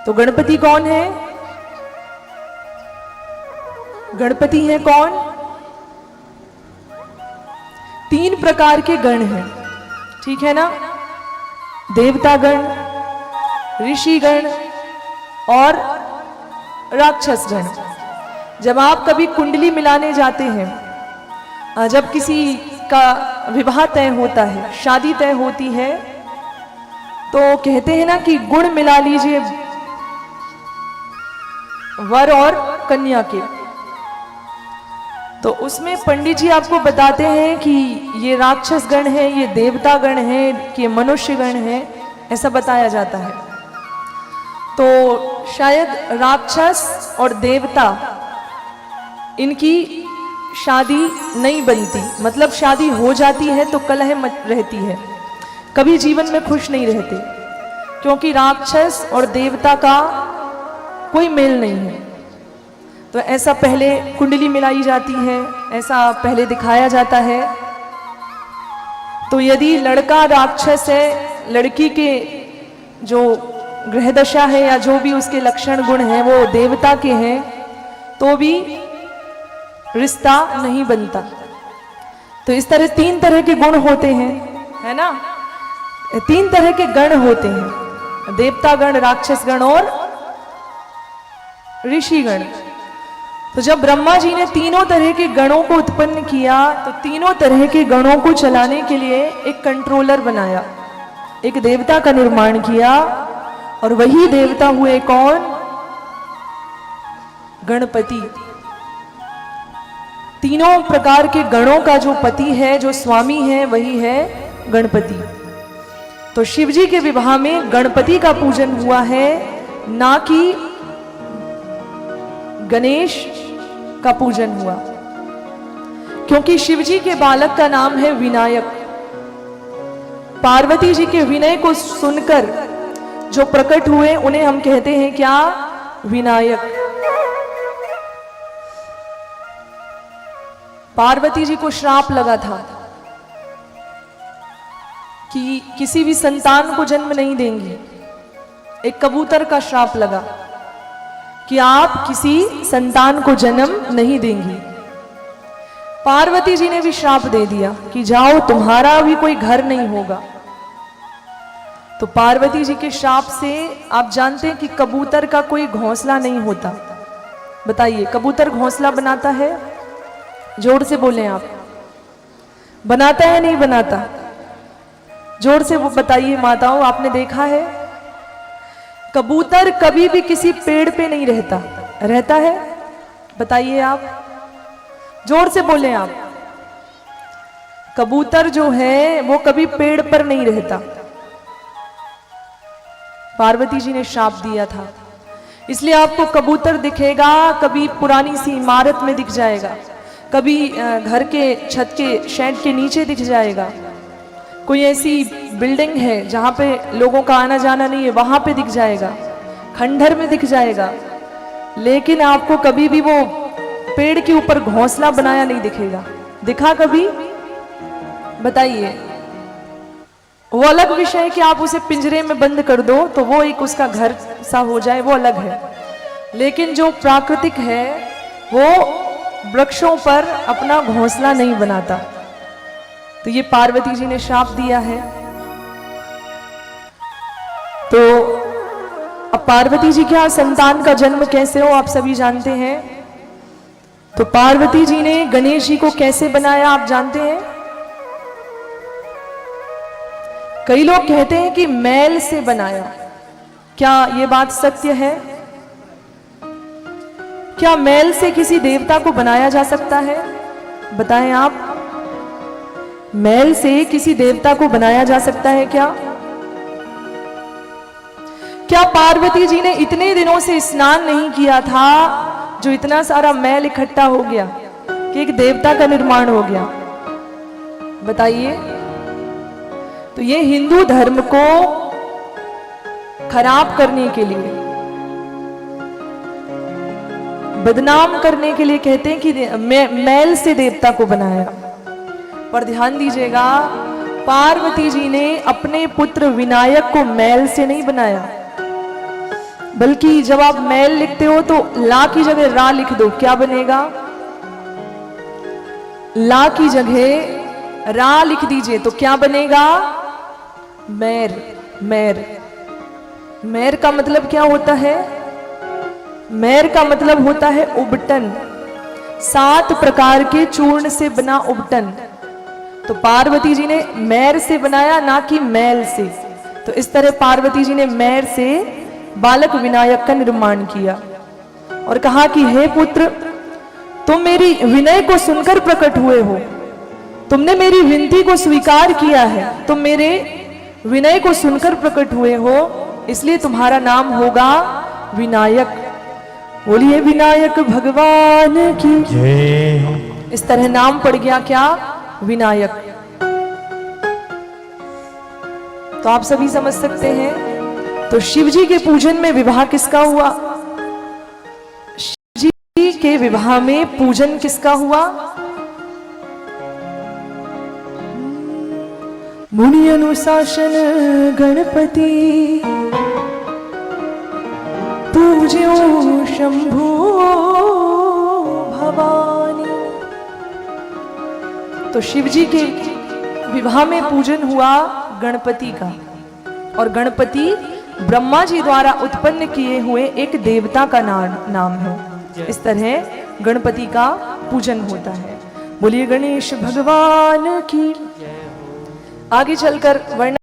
तो गणपति कौन है? गणपति है कौन? 3 प्रकार के गण हैं, ठीक है ना? देवता गण, ऋषि गण और राक्षस गण। जब आप कभी कुंडली मिलाने जाते हैं, जब किसी का विवाह तय होता है, शादी तय होती है, तो कहते हैं ना कि गुण मिला लीजिए वर और कन्या के। तो उसमें पंडित जी आपको बताते हैं कि ये राक्षस गण है, ये देवता गण है, कि ये मनुष्य गण है, ऐसा बताया जाता है। तो शायद राक्षस और देवता, इनकी शादी नहीं बनती, मतलब शादी हो जाती है तो कलह रहती है, कभी जीवन में खुश नहीं रहते, क्योंकि राक्षस और देवता का कोई मेल नहीं है। तो ऐसा पहले कुंडली मिलाई जाती है, ऐसा पहले दिखाया जाता है। तो यदि लड़का राक्षस है, लड़की के जो ग्रह दशा है या जो भी उसके लक्षण गुण हैं वो देवता के हैं, तो भी रिश्ता नहीं बनता। तो इस तरह 3 तरह के गुण होते हैं, है ना? 3 तरह के गण होते हैं, देवता गण, राक्षस गण और ऋषि गण। तो जब ब्रह्मा जी ने तीनों तरह के गणों को उत्पन्न किया, तो तीनों तरह के गणों को चलाने के लिए एक कंट्रोलर बनाया, एक देवता का निर्माण किया, और वही देवता हुए कौन? गणपति। तीनों प्रकार के गणों का जो पति है, जो स्वामी है, वही है गणपति। तो शिव जी के विवाह में गणपति का पूजन हुआ है, ना कि गणेश का पूजन हुआ, क्योंकि शिव जी के बालक का नाम है विनायक। पार्वती जी के विनय को सुनकर जो प्रकट हुए उन्हें हम कहते हैं क्या? विनायक। पार्वती जी को श्राप लगा था कि किसी भी संतान को जन्म नहीं देंगी। एक कबूतर का श्राप लगा कि आप किसी संतान को जन्म नहीं देंगी। पार्वती जी ने भी श्राप दे दिया कि जाओ, तुम्हारा भी कोई घर नहीं होगा। तो पार्वती जी के श्राप से आप जानते हैं कि कबूतर का कोई घोंसला नहीं होता। बताइए, कबूतर घोंसला बनाता है? जोर से बोलें आप, बनाता है नहीं बनाता? जोर से वो बताइए माताओं, आपने देखा है? कबूतर कभी भी किसी पेड़ पे नहीं रहता, रहता है? बताइए आप, जोर से बोलें आप। कबूतर जो है वो कभी पेड़ पर नहीं रहता। पार्वती जी ने श्राप दिया था, इसलिए आपको कबूतर दिखेगा, कभी पुरानी सी इमारत में दिख जाएगा, कभी घर के छत के शेड के नीचे दिख जाएगा, कोई ऐसी बिल्डिंग है जहां पे लोगों का आना जाना नहीं है, वहां पे दिख जाएगा, खंडहर में दिख जाएगा, लेकिन आपको कभी भी वो पेड़ के ऊपर घोंसला बनाया नहीं दिखेगा। दिखा कभी? बताइए। वो अलग विषय है कि आप उसे पिंजरे में बंद कर दो तो वो एक उसका घर सा हो जाए, वो अलग है, लेकिन जो प्राकृतिक है वो वृक्षों पर अपना घोंसला नहीं बनाता। तो ये पार्वती जी ने श्राप दिया है। तो अब पार्वती जी क्या संतान का जन्म कैसे हो आप सभी जानते हैं। तो पार्वती जी ने गणेश जी को कैसे बनाया आप जानते हैं? कई लोग कहते हैं कि मैल से बनाया। क्या ये बात सत्य है? क्या मैल से किसी देवता को बनाया जा सकता है? बताएं आप। मैल से किसी देवता को बनाया जा सकता है क्या? क्या पार्वती जी ने इतने दिनों से स्नान नहीं किया था जो इतना सारा मैल इकट्ठा हो गया कि एक देवता का निर्माण हो गया? बताइए। तो ये हिंदू धर्म को खराब करने के लिए, बदनाम करने के लिए कहते हैं कि मैल से देवता को बनाया। पर ध्यान दीजिएगा, पार्वती जी ने अपने पुत्र विनायक को मैल से नहीं बनाया। बल्कि जब आप मैल लिखते हो तो ला की जगह रा लिख दो, क्या बनेगा? ला की जगह रा लिख दीजिए तो क्या बनेगा? मैर। मैर। मैर का मतलब क्या होता है? मैर का मतलब होता है उबटन, 7 प्रकार के चूर्ण से बना उबटन। तो पार्वती जी ने मैर से बनाया, ना कि मैल से। तो इस तरह पार्वती जी ने मैर से बालक विनायक का निर्माण किया और कहा कि हे पुत्र, तुम मेरी विनय को सुनकर प्रकट हुए हो, तुमने मेरी विनती को स्वीकार किया है, तुम मेरे विनय को सुनकर प्रकट हुए हो, इसलिए तुम्हारा नाम होगा विनायक। बोलिए विनायक भगवान की जय। इस तरह नाम पड़ गया क्या? विनायक। तो आप सभी समझ सकते हैं। तो शिव जी के पूजन में विवाह किसका हुआ? शिव जी के विवाह में पूजन किसका हुआ? मुनि अनुशासन गणपति पूज्यो शंभु भवानी। तो शिव जी के विवाह में पूजन हुआ गणपति का, और गणपति ब्रह्मा जी द्वारा उत्पन्न किए हुए एक देवता का नाम है। इस तरह गणपति का पूजन होता है। बोलिए गणेश भगवान की। आगे चलकर वर्णन